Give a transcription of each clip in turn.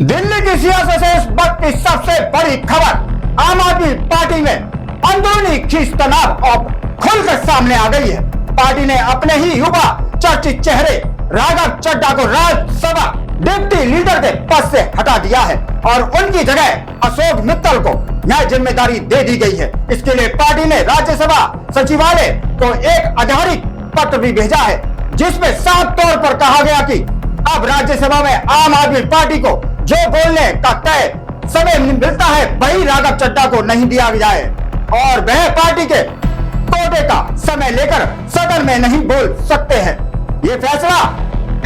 दिल्ली की सियासत से इस वक्त की सबसे बड़ी खबर आम आदमी पार्टी में अंदरूनी खींचतान अब खुलकर सामने आ गई है। पार्टी ने अपने ही युवा चर्चित चेहरे राघव चड्ढा को राज्यसभा डिप्टी लीडर के पद से हटा दिया है और उनकी जगह अशोक मित्तल को यह जिम्मेदारी दे दी गई है। इसके लिए पार्टी ने राज्यसभा सचिवालय को एक आधिकारिक पत्र भी भेजा है, जिसमें साफ तौर पर कहा गया कि अब राज्यसभा में आम आदमी पार्टी को जो बोलने का तय समय मिलता है वही राघव चड्ढा को नहीं दिया जाए और वह पार्टी के कोटे का समय लेकर सदन में नहीं बोल सकते हैं। ये फैसला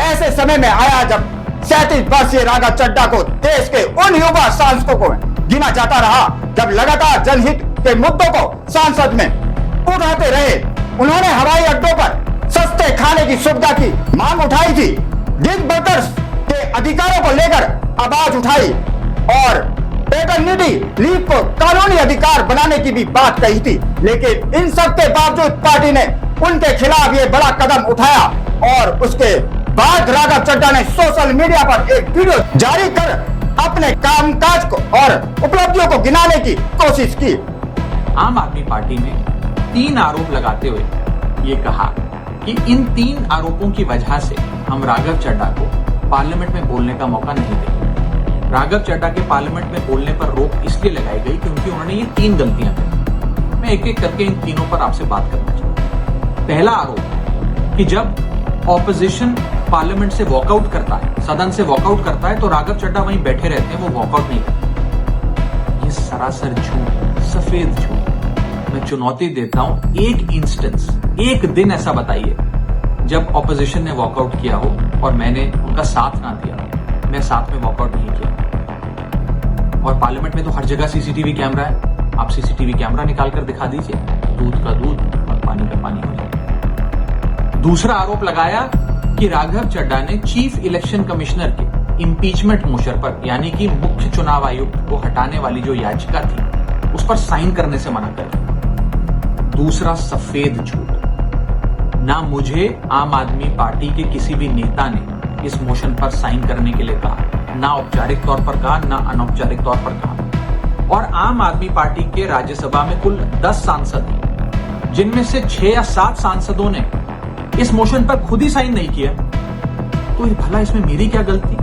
ऐसे समय में आया जब 37 वर्षीय राघव चड्ढा को देश के उन युवा सांसदों को गिना जाता रहा जब लगातार जनहित के मुद्दों को संसद में उठाते रहे। उन्होंने हवाई अड्डों पर सस्ते खाने की सुविधा की मांग उठाई थी, गिग वर्कर्स के अधिकारों को लेकर आवाज उठाई और पैटर्निटी लीव को कानूनी अधिकार बनाने की भी बात कही थी। लेकिन इन सब के बावजूद पार्टी ने उनके खिलाफ ये बड़ा कदम उठाया और उसके बाद राघव चड्ढा ने सोशल मीडिया पर एक वीडियो जारी कर अपने कामकाज को और उपलब्धियों को गिनाने की कोशिश की। आम आदमी पार्टी ने 3 आरोप लगाते हुए ये कहा कि इन 3 आरोपों की वजह से हम राघव चड्ढा को पार्लियामेंट में बोलने का मौका नहीं देंगे। राघव चड्ढा के पार्लियामेंट में बोलने पर रोक इसलिए लगाई गई क्योंकि उन्होंने ये 3 गलतियां की। मैं एक एक करके इन तीनों पर आपसे बात करना चाहता हूं। पहला आरोप कि जब ऑपोजिशन पार्लियामेंट से वॉकआउट करता है, सदन से वॉकआउट करता है, तो राघव चड्ढा वहीं बैठे रहते हैं, वो वॉकआउट नहीं करते। ये सरासर झूठ, सफेद झूठ। मैं चुनौती देता हूं, एक इंस्टेंस, एक दिन ऐसा बताइए जब ऑपोजिशन ने वॉकआउट किया हो और मैंने उनका साथ ना दिया, मैं साथ में वॉकआउट नहीं किया। और पार्लियामेंट में तो हर जगह सीसीटीवी कैमरा है, आप सीसीटीवी कैमरा निकाल कर दिखा दीजिए, दूध का दूध और पानी का पानी हो जाए। दूसरा आरोप लगाया कि राघव चड्ढा ने चीफ इलेक्शन कमिश्नर के इंपीचमेंट मोशन पर, यानी कि मुख्य चुनाव आयुक्त को हटाने वाली जो याचिका थी, उस पर साइन करने से मना कर दिया। दूसरा सफेद झूठ, ना मुझे आम आदमी पार्टी के किसी भी नेता ने इस मोशन पर साइन करने के लिए कहा, ना औपचारिक तौर पर कहा, ना अनौपचारिक तौर पर कहा। और आम आदमी पार्टी के राज्यसभा में कुल 10 सांसद हैं, जिनमें से 6 या 7 सांसदों ने इस मोशन पर खुद ही साइन नहीं किया। तो भला इसमें मेरी क्या गलती?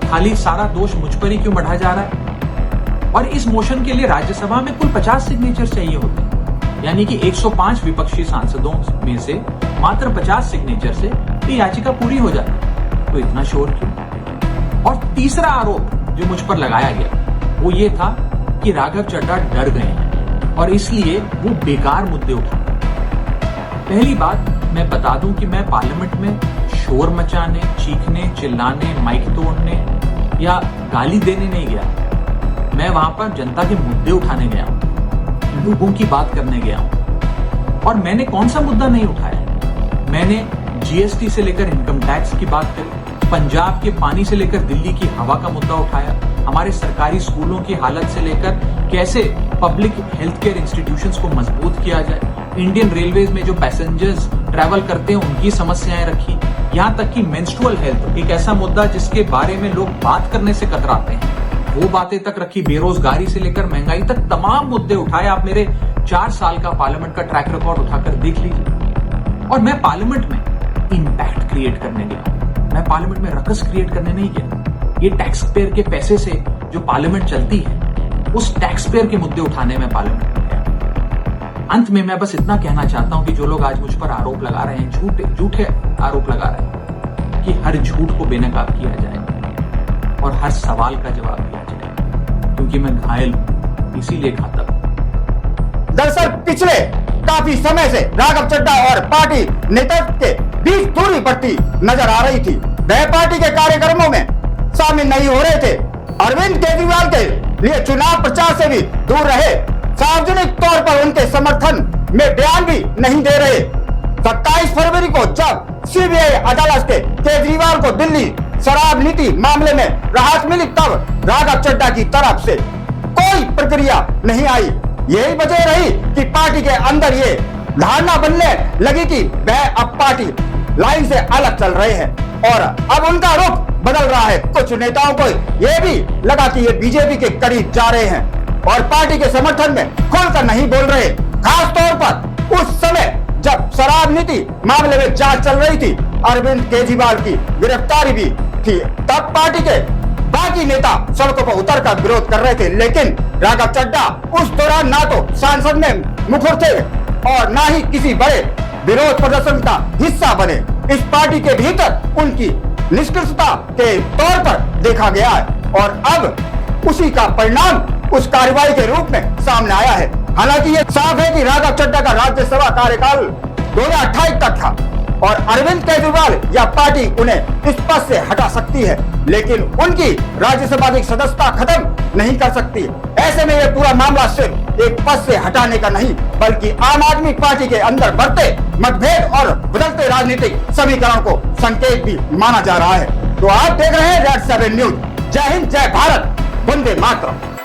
खाली सारा दोष मुझ पर ही क्यों बढ़ा जा रहा है? और इस मोशन के लिए राज्यसभा में कुल 50 सिग्नेचर चाहिए होते हैं, यानी कि 105 विपक्षी सांसदों में से मात्र 50 सिग्नेचर से ये याचिका पूरी हो जाती। तो इतना शोर क्यों? और तीसरा आरोप जो मुझ पर लगाया गया वो ये था कि राघव चड्ढा डर गए हैं और इसलिए वो बेकार मुद्दे उठाते। पहली बात मैं बता दूं कि मैं पार्लियामेंट में शोर मचाने, चीखने, चिल्लाने, माइक तोड़ने या गाली देने नहीं गया। मैं वहां पर जनता के मुद्दे उठाने गया हूं, लोगों की बात करने गया हूं। और मैंने कौन सा मुद्दा नहीं उठाया? मैंने जीएसटी से लेकर इनकम टैक्स की बात करी, पंजाब के पानी से लेकर दिल्ली की हवा का मुद्दा उठाया, हमारे सरकारी स्कूलों की हालत से लेकर कैसे पब्लिक हेल्थ केयर इंस्टीट्यूशंस को मजबूत किया जाए, इंडियन रेलवेज में जो पैसेंजर्स ट्रैवल करते हैं उनकी समस्याएं रखी, यहाँ तक कि मेंस्ट्रुअल हेल्थ, एक ऐसा मुद्दा जिसके बारे में लोग बात करने से कतराते हैं, वो बातें तक रखी। बेरोजगारी से लेकर महंगाई तक तमाम मुद्दे उठाए। आप मेरे 4 साल का पार्लियामेंट का ट्रैक रिकॉर्ड उठाकर देख लीजिए। और मैं पार्लियामेंट में इंपैक्ट क्रिएट करने गया, मैं पार्लियामेंट में रकस क्रिएट करने नहीं गया। ये टैक्स पेयर के पैसे से जो पार्लियामेंट चलती है, उस टैक्स पेयर के मुद्दे उठाने में पार्लियामेंट में गया। अंत में मैं बस इतना कहना चाहता हूं कि जो लोग आज मुझ पर आरोप लगा रहे हैं, झूठे आरोप लगा रहे हैं, कि हर झूठ को बेनकाब किया जाए और हर सवाल का जवाब दिया जाए, क्योंकि मैं घायल हूं, इसीलिए घातक हूं। दरअसल पिछले काफी समय से राघव चड्ढा और पार्टी नेतृत्व के बीच दूरी बढ़ती नजर आ रही थी। वह पार्टी के कार्यक्रमों में शामिल नहीं हो रहे थे, अरविंद केजरीवाल के लिए चुनाव प्रचार से भी दूर रहे, सार्वजनिक तौर पर उनके समर्थन में बयान भी नहीं दे रहे। 27 फरवरी को जब सीबीआई अदालत के केजरीवाल को दिल्ली शराब नीति मामले में राहत मिली, तब राघव चड्ढा की तरफ से कोई प्रक्रिया नहीं आई। यही वजह रही कि पार्टी के अंदर ये धारणा बनने लगी कि वह अब पार्टी लाइन से अलग चल रहे हैं और अब उनका रुख बदल रहा है। कुछ नेताओं को यह भी लगा कि ये बीजेपी के करीब जा रहे हैं और पार्टी के समर्थन में खुलकर नहीं बोल रहे। खास तौर पर उस समय जब शराब नीति मामले में जांच चल रही थी, अरविंद केजरीवाल की गिरफ्तारी भी थी, तब पार्टी के बाकी नेता सड़कों पर उतरकर विरोध कर रहे थे। लेकिन राघव चड्डा उस दौरान ना तो संसद में मुखर थे और ना ही किसी बड़े विरोध प्रदर्शन का हिस्सा बने। इस पार्टी के भीतर उनकी निष्क्रियता के तौर पर देखा गया है और अब उसी का परिणाम उस कार्रवाई के रूप में सामने आया है। हालांकि ये साफ है कि राघव चड्डा का राज्यसभा कार्यकाल 2028 तक था और अरविंद केजरीवाल या पार्टी उन्हें इस पद से हटा सकती है, लेकिन उनकी राज्यसभा की सदस्यता खत्म नहीं कर सकती। ऐसे में यह पूरा मामला सिर्फ एक पद से हटाने का नहीं, बल्कि आम आदमी पार्टी के अंदर बढ़ते मतभेद और बदलते राजनीतिक समीकरण को संकेत भी माना जा रहा है। तो आप देख रहे हैं रेड 7 न्यूज। जय हिंद, जय भारत, वंदे मातरम।